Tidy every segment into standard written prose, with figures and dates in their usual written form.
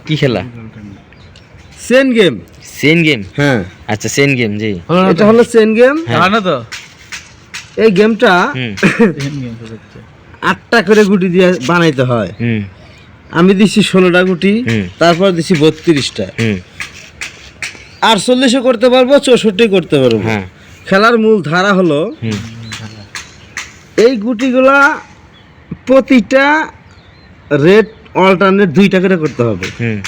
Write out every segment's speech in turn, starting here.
কি খেলা? Chain game. Chain game? হ্যাঁ আচ্ছা চেন গেম, জি। এটা হলো চেন গেম। হ্যাঁ না তো এই গেমটা হুম 8টা করে গুটি দিয়ে বানাইতে হয়। হুম আমি দিছি 16টা গুটি, হুম তারপর দিছি 32টা। হুম 48ও করতে পারবো, 64 করতে পারবো। হ্যাঁ খেলার মূল ধারা হলো হুম এই গুটিগুলা প্রতিটা রেড অল্টারনেট 2টা করে করতে হবে। হুম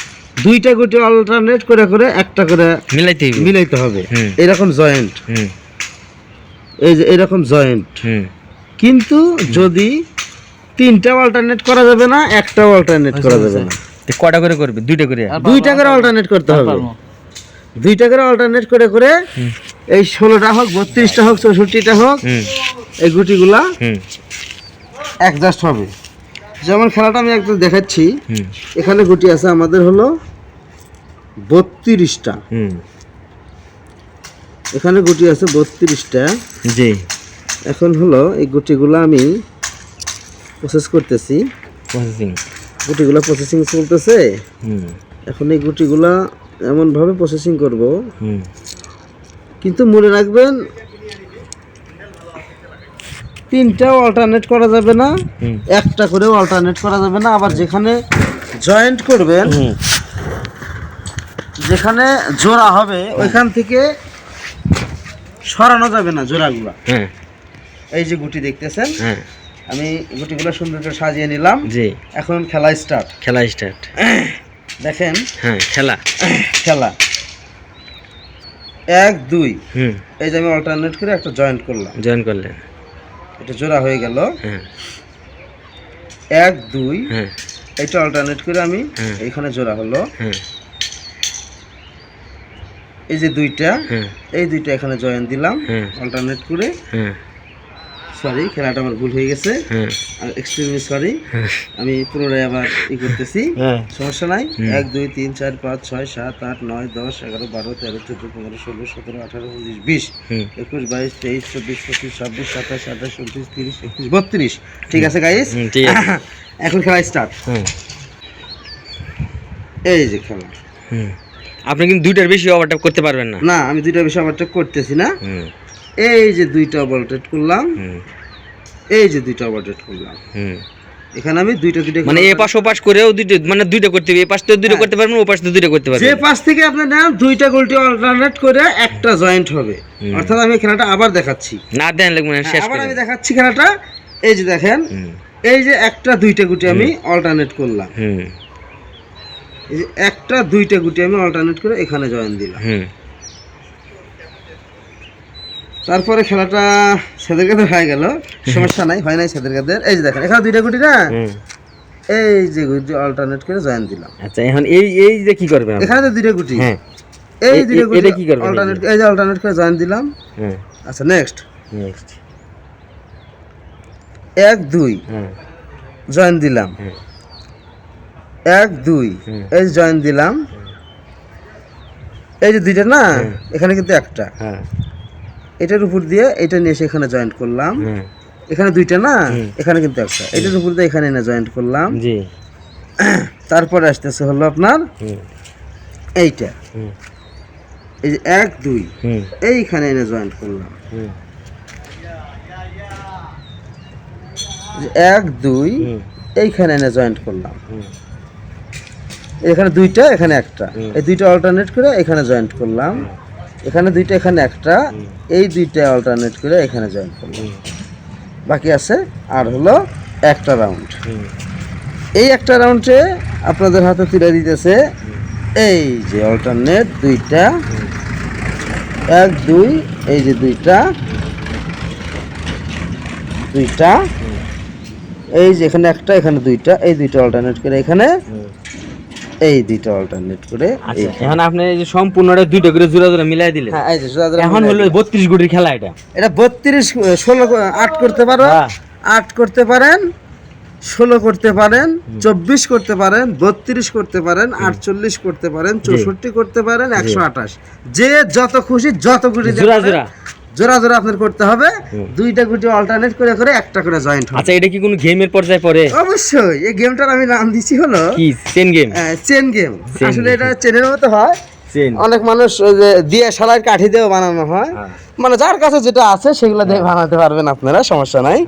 2টা গুটি অল্টারনেট করে করে একটা করে মিলাইতে হইব। মিলাইতে হবে। হুম। এরকম জয়েন্ট, হুম এই যে এরকম জয়েন্ট। হুম কিন্তু যদি 3টা অল্টারনেট করা যাবে না, একটা অল্টারনেট করা যাবে না। তো কটা করে করবে? 2টা করে? 2টা করে অল্টারনেট করতে হবে। 2টা করে অল্টারনেট করে করে হুম এই 16টা হোক, 32টা হোক, 64টা হোক, হুম এই গুটিগুলা হুম অ্যাডজাস্ট হবে। যেমন খেলাটা আমি একটু দেখাচ্ছি। হুম এখানে গুটি আছে আমাদের হলো 32টা, হুম এখানে গুটি আছে 32টা। জি। এখন হলো এই গুটিগুলো আমি প্রসেস করতেছি। প্রসেসিং। গুটিগুলো প্রসেসিং চলতেছে। হুম এখন এই গুটিগুলা এমনভাবে প্রসেসিং করব, হুম কিন্তু মনে রাখবেন 3টাও অল্টারনেট করা যাবে না, হুম একটা করেও অল্টারনেট করা যাবে না। আবার যেখানে জয়েন্ট করবেন, হুম যেখানে জোড়া হবে ওইখান থেকে সরানো যাবে না জোড়াগুলা। হ্যাঁ এই যে গুটি দেখতেছেন, হ্যাঁ আমি গুটিগুলো সুন্দর করে সাজিয়ে নিলাম। জি। এখন খেলা স্টার্ট। খেলা স্টার্ট। দেখেন হ্যাঁ খেলা। খেলা 1 2। হুম এই যে আমি অল্টারনেট করে একটা জয়েন্ট করলাম, জয়েন করলেন। এটা জোড়া হয়ে গেল। হ্যাঁ 1 2, হ্যাঁ এটা অল্টারনেট করে আমি হ্যাঁ। এখানে জোড়া হলো। হ্যাঁ এই যে 2টা, হ্যাঁ এই 2টা এখানে জয়েন দিলাম হ্যাঁ অল্টারনেট করে। হ্যাঁ সরি, খেলাটা আমার ভুল হয়ে গেছে, হ্যাঁ এক্সট্রিমলি সরি। আমি পুনরায় আবার করতেছি, হ্যাঁ সমস্যা নাই। হুম। 1 2 3 4 5 6 7 8 9 10 11 12 13 14 15 16 17 18 19 20 হুম 21 22 23 24 25 26 27 28 29 30 31 32। ঠিক আছে গাইস, হুম, ঠিক আছে। এখন খেলা স্টার্ট। হুম এই যে খেলা। হুম আপনি কিন্তু 2টার বেশি ওভারট্যাপ করতে পারবেন না। না, আমি 2টা বেশি ওভারটেক করতেছি না। হুম এই যে 2টা ওভারটেক করলাম, হুম এই যে 2টা ওভারটেক করলাম। হুম এখানে আমি 2টা মানে এ পাশ ও পাশ করেও 2টা, মানে 2টা করতে হবে। এ পাশ তো 2টা করতে পারবেন, ও পাশ তো 2টা করতে যে পারবেন। পাশ থেকে আপনি নেন 2টা গোলটি অল্টারনেট করে একটা জয়েন্ট হবে। হুম। অর্থাৎ আমি খেলাটা আবার দেখাচ্ছি। না দেন লাগবে না, শেষ আবার করে আমি দেখাচ্ছি খেলাটা। এই যে দেখেন, হুম এই যে একটা 2টা গুটি আমি অল্টারনেট করলাম। হুম এই যে একটা 2টা গুটি আমি অল্টারনেট করে এখানে জয়েন দিলাম। হুম তারপরে খেলাটা সেদের কাদের হয়ে গেল, সমস্যা নাই, হয় নাই সেদের কাদের। এই যে দেখেন এখানে 2টা গুটি না, হুম এই যে গুটি অল্টারনেট করে জয়েন দিলাম। আচ্ছা এখন এই যে কি করবেন আপনি? এখানে তো 2টা গুটি, হ্যাঁ এই এ- 2টা গুটি এটা কি করবেন? অল্টারনেট, এই যে অল্টারনেট করে জয়েন দিলাম। হ্যাঁ আচ্ছা নেক্সট নেক্সট 1 2 হ্যাঁ জয়েন দিলাম। হ্যাঁ 1 2 হুম। এই জয়েন দিলাম। এই যে 2টা না, হুম। এখানে কিন্তু একটা, হ্যাঁ এটার উপর দিয়ে এটা নিয়ে এসে এখানে জয়েন্ট করলাম। হ্যাঁ এখানে 2টা না, হুম। এখানে কিন্তু একটা, এটার উপর দিয়ে এখানে এনে জয়েন্ট করলাম। জি। তারপরে আসতেছে হলো আপনার হুম এইটা, হুম এই যে 1 2 হুম এইখানে এনে জয়েন্ট করলাম। হুম এই যে 1 2 হুম এইখানে এনে জয়েন্ট করলাম। হুম এখানে 2টা, এখানে একটা, হুম। এই 2টা অল্টারনেট করে এখানে জয়েন্ট করলাম। এখানে 2টা, এখানে একটা, এই 2টা অল্টারনেট করে এখানে জয়েন করলাম। বাকি আছে আর হলো একটা রাউন্ড। হুম এই একটা রাউন্ডে আপনাদের হাতে তুলে দিতেছে এই যে অল্টারনেট 2টা, 1 2, এই যে 2টা, এই যে এখানে একটা, এখানে 2টা, এই 2টা অল্টারনেট করে এখানে, হুম। এই 2টা অল্টারনেট করে আচ্ছা এইখানে। এখন আপনি এই যে সম্পূর্ণটা 2টা করে জোড়া জোড়া মিলাই দিলেন। হ্যাঁ, এই যে সোজা ধরে এখন মিলাই হলো দিলাম। 32 গুটির খেলা এটা। এটা 32 16 8 করতে পারো, হ্যাঁ। 8 করতে পারেন, 16 করতে পারেন, 24 করতে পারেন, 32 করতে পারেন, 48 করতে পারেন, 64 করতে পারেন, 128। যে যত খুশি যত গুটি জোড়া জোড়া। জোড়া জোড়া আপনার করতে হবে, দুইটা গুটি অল্টারনেট করে করে একটা করে জয়েন্ট হবে। আচ্ছা, এটা কি কোনো গেমের পর্যায়ে পড়ে? অবশ্যই, এই গেমটার আমি নাম দিছি হলো কি chain game? Chain game. Chain আসলে game। এটা চেনের মতো হয়, চেন। অনেক মানুষ ওই যে দিয়ে শালার কাঠি দিয়েও বানানো হয়, মানে যার কাছে যেটা আছে সেগুলো দিয়ে বানাতে পারবেন আপনারা, সমস্যা নাই।